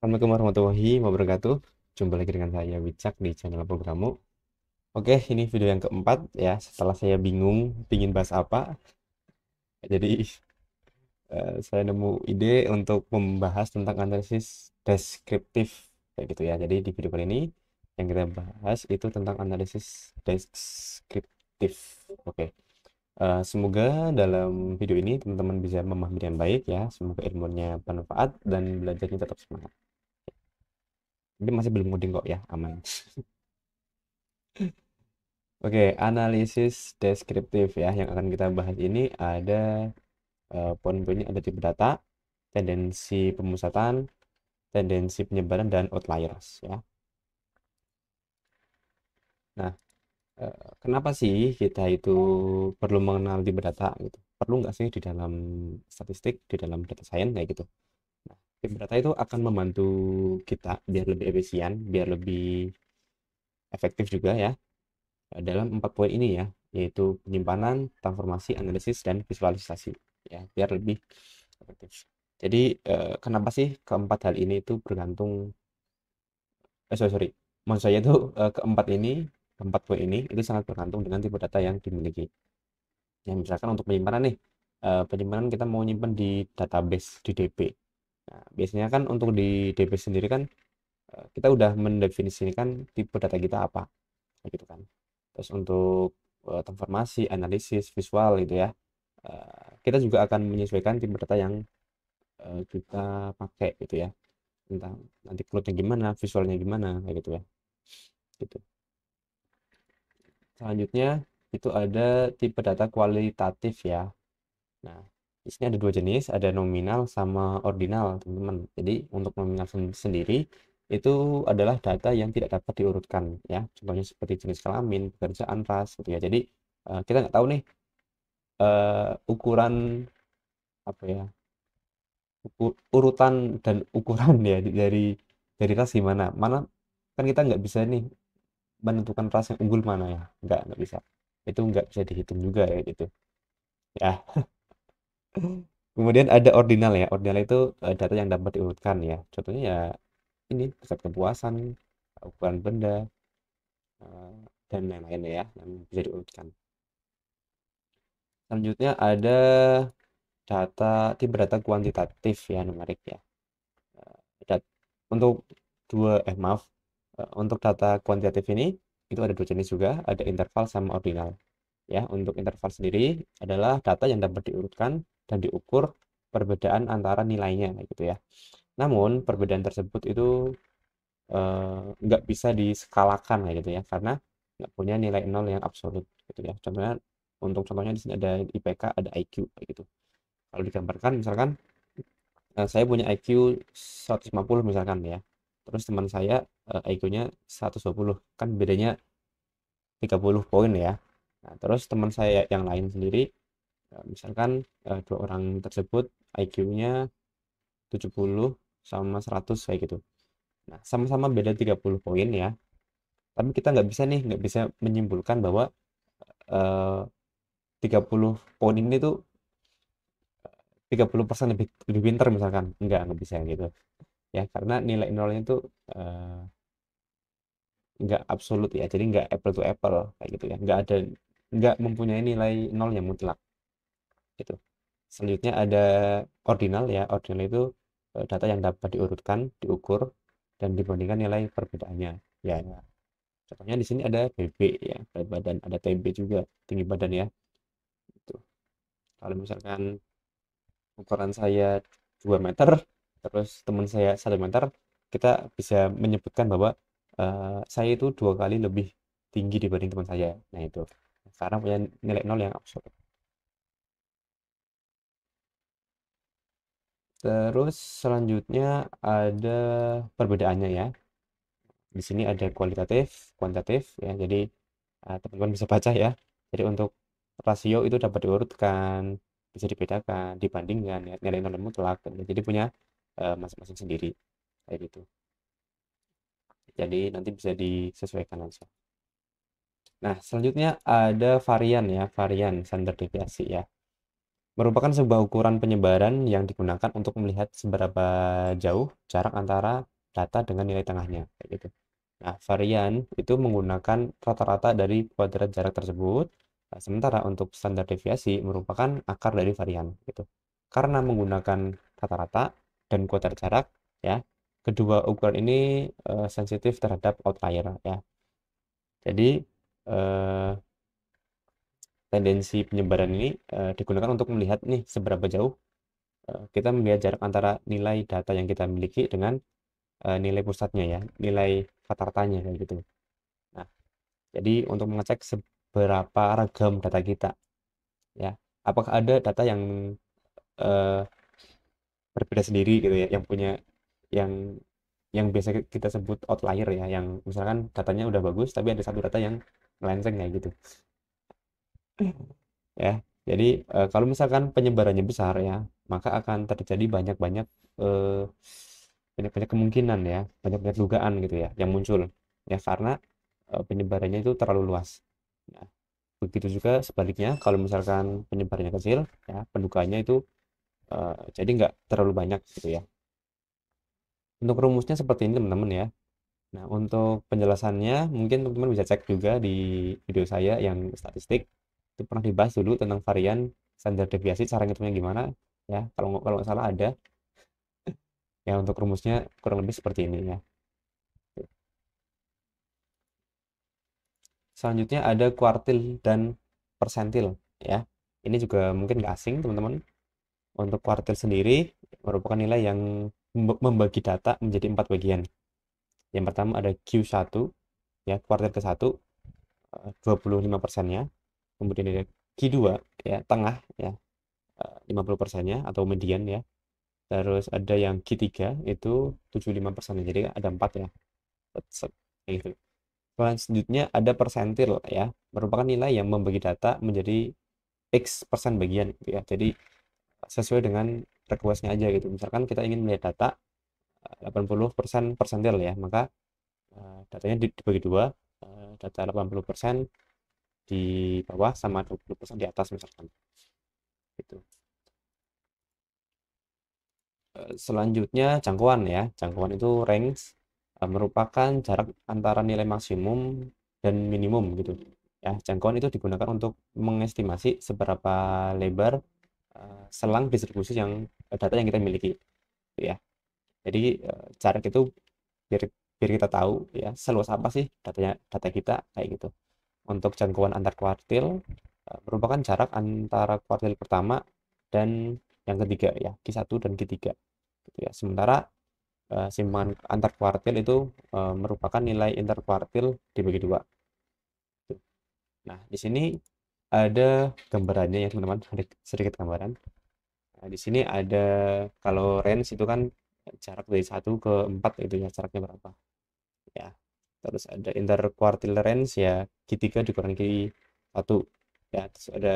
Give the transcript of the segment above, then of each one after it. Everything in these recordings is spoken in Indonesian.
Assalamualaikum warahmatullahi wabarakatuh. Jumpa lagi dengan saya Wicak di channel Programmu. Oke, ini video yang keempat ya. Setelah saya bingung ingin bahas apa, jadi saya nemu ide untuk membahas tentang analisis deskriptif kayak gitu ya. Jadi di video kali ini yang kita bahas itu tentang analisis deskriptif. Oke, semoga dalam video ini teman-teman bisa memahami dengan baik ya. Semoga ilmunya bermanfaat dan belajarnya tetap semangat. Ini masih belum ngoding kok ya, aman. Oke, analisis deskriptif ya. Yang akan kita bahas ini ada poin-poinnya ada tipe data, tendensi pemusatan, tendensi penyebaran, dan outliers ya. Nah, kenapa sih kita itu perlu mengenal tipe data gitu? Perlu nggak sih di dalam statistik, di dalam data science kayak gitu? Nah, tipe data itu akan membantu kita biar lebih efisien, biar lebih efektif juga ya dalam 4 poin ini ya, yaitu penyimpanan, transformasi, analisis, dan visualisasi ya, biar lebih efektif. Jadi kenapa sih keempat hal ini itu bergantung sorry, maksud saya itu keempat ini, keempat poin ini itu sangat bergantung dengan tipe data yang dimiliki. Yang misalkan untuk penyimpanan nih, penyimpanan kita mau nyimpan di database di DB. Nah, biasanya kan untuk di DB sendiri kan kita udah mendefinisikan tipe data kita apa, kayak gitu kan. Terus untuk transformasi, analisis, visual gitu ya. Kita juga akan menyesuaikan tipe data yang kita pakai gitu ya. Entah nanti plotnya gimana, visualnya gimana, kayak gitu ya. Gitu. Selanjutnya itu ada tipe data kualitatif ya. Nah, di sini ada dua jenis, ada nominal sama ordinal, teman-teman. Jadi untuk nominal sendiri itu adalah data yang tidak dapat diurutkan ya. Contohnya seperti jenis kelamin, pekerjaan, ras gitu ya. Jadi kita nggak tahu nih ukuran apa ya, urutan dan ukuran ya dari ras gimana. Mana kan kita nggak bisa nih menentukan ras yang unggul mana ya. Nggak bisa. Itu nggak bisa dihitung juga ya gitu. Ya. Kemudian ada ordinal ya. Ordinal itu data yang dapat diurutkan ya. Contohnya ya ini tingkat kepuasan, ukuran benda, eh, dan lain-lain ya yang bisa diurutkan. Selanjutnya ada tipe data kuantitatif ya, numerik ya. Dat- untuk maaf, untuk data kuantitatif ini itu ada dua jenis juga, ada interval sama ordinal. Ya, untuk interval sendiri adalah data yang dapat diurutkan dan diukur perbedaan antara nilainya gitu ya. Namun perbedaan tersebut itu nggak bisa diskalakan kayak gitu ya, karena nggak punya nilai nol yang absolut gitu ya. Contohnya di sini ada IPK, ada IQ kayak gitu. Kalau digambarkan misalkan saya punya IQ 150 misalkan ya. Terus teman saya IQ-nya 120, kan bedanya 30 poin ya. Nah, terus teman saya yang lain sendiri misalkan dua orang tersebut IQ-nya 70 sama 100 kayak gitu. Nah, sama-sama beda 30 poin ya. Tapi kita nggak bisa menyimpulkan bahwa eh, 30 poin ini tuh 30% lebih pintar misalkan. Nggak bisa gitu. Ya, karena nilai nolnya itu eh, nggak absolut ya, jadi nggak apple to apple kayak gitu ya, nggak mempunyai nilai nol yang mutlak gitu. Selanjutnya ada ordinal ya. Ordinal itu data yang dapat diurutkan, diukur, dan dibandingkan nilai perbedaannya ya, ya. Contohnya di sini ada BB ya, berat badan, ada TB juga, tinggi badan ya gitu. Kalau misalkan ukuran saya 2 meter terus teman saya 1 meter, kita bisa menyebutkan bahwa saya itu 2 kali lebih tinggi dibanding teman saya. Nah itu karena punya nilai nol yang absolut. Terus selanjutnya ada perbedaannya ya. Di sini ada kualitatif, kuantitatif ya. Jadi teman-teman bisa baca ya. Jadi untuk rasio itu dapat diurutkan, bisa dibedakan, dibandingkan ya, nilai nol mutlak. Jadi punya masing-masing sendiri kayak gitu. Jadi nanti bisa disesuaikan aja. Nah, selanjutnya ada varian ya, varian standar deviasi ya. Merupakan sebuah ukuran penyebaran yang digunakan untuk melihat seberapa jauh jarak antara data dengan nilai tengahnya kayak gitu. Nah, varian itu menggunakan rata-rata dari kuadrat jarak tersebut. Nah, sementara untuk standar deviasi merupakan akar dari varian gitu. Karena menggunakan rata-rata dan kuadrat jarak ya, kedua ukuran ini sensitif terhadap outlier ya. Jadi eh, tendensi penyebaran ini digunakan untuk melihat nih seberapa jauh kita melihat jarak antara nilai data yang kita miliki dengan nilai pusatnya ya, nilai rata-ratanya kayak gitu. Nah, jadi untuk mengecek seberapa ragam data kita ya, apakah ada data yang eh, berbeda sendiri gitu ya, yang punya yang biasa kita sebut outlier ya, yang misalkan datanya udah bagus tapi ada satu data yang melenceng kayak gitu ya. Jadi kalau misalkan penyebarannya besar ya, maka akan terjadi banyak-banyak eh, banyak-banyak kemungkinan ya, banyak-banyak dugaan gitu ya yang muncul ya karena penyebarannya itu terlalu luas. Nah, begitu juga sebaliknya kalau misalkan penyebarannya kecil ya, pendugaannya itu jadi nggak terlalu banyak gitu ya. Untuk rumusnya seperti ini teman-teman ya. Nah, untuk penjelasannya mungkin teman-teman bisa cek juga di video saya yang statistik. Itu pernah dibahas dulu tentang varian standar deviasi, cara ngitungnya gimana ya. Kalau nggak salah ada. Ya, untuk rumusnya kurang lebih seperti ini ya. Selanjutnya ada kuartil dan persentil ya. Ini juga mungkin nggak asing teman-teman. Untuk kuartil sendiri merupakan nilai yang membagi data menjadi 4 bagian. Yang pertama ada Q1 ya, kuartil ke-1 25%-nya. Kemudian ada Q2 ya, tengah ya, 50%-nya atau median ya. Terus ada yang Q3 itu 75%-nya. Jadi ada 4 ya. Gitu. Selanjutnya ada persentil ya, merupakan nilai yang membagi data menjadi X persen bagian gitu ya. Jadi sesuai dengan requestnya aja gitu. Misalkan kita ingin melihat data 80% persentil ya, maka datanya dibagi dua, data 80% di bawah sama 20% di atas misalkan. Gitu. Selanjutnya jangkauan ya. Jangkauan itu range merupakan jarak antara nilai maksimum dan minimum gitu. Ya, jangkauan itu digunakan untuk mengestimasi seberapa lebar selang distribusi yang data yang kita miliki gitu ya. Jadi jarak itu biar biar kita tahu ya seluas apa sih data kita kayak gitu. Untuk jangkauan antar kuartil merupakan jarak antara kuartil pertama dan yang ketiga ya, Q1 dan Q3 gitu ya. Sementara simpangan antar kuartil itu merupakan nilai interkuartil dibagi dua. Nah, di sini ada gambarannya ya teman-teman, ada sedikit gambaran. Nah, di sini ada kalau range itu kan jarak dari 1 ke 4 itu ya jaraknya berapa ya. Terus ada interquartile range ya, Q3 dikurangi Q1 ya, terus ada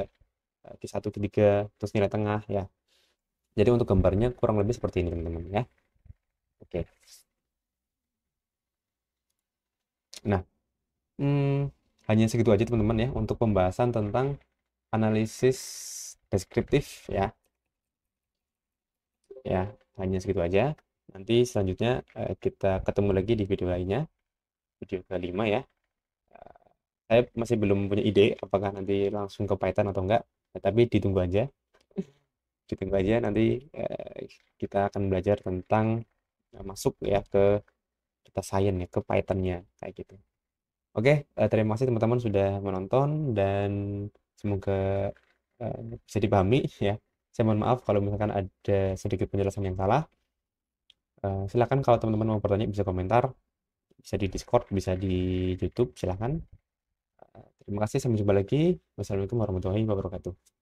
Q1 Q3 terus nilai tengah ya. Jadi untuk gambarnya kurang lebih seperti ini teman-teman ya. Oke. Nah, hanya segitu aja teman-teman ya untuk pembahasan tentang analisis deskriptif ya. Ya, hanya segitu aja. Nanti selanjutnya kita ketemu lagi di video lainnya, video kelima ya. Saya masih belum punya ide apakah nanti langsung ke Python atau enggak, tapi ditunggu aja. Ditunggu aja nanti kita akan belajar tentang masuk ya ke data science ya, ke Python-nya kayak gitu. Oke, terima kasih teman-teman sudah menonton dan semoga bisa dipahami ya. Saya mohon maaf kalau misalkan ada sedikit penjelasan yang salah. Silakan kalau teman-teman mau bertanya bisa komentar, bisa di Discord, bisa di YouTube, silakan. Terima kasih, sampai jumpa lagi. Wassalamualaikum warahmatullahi wabarakatuh.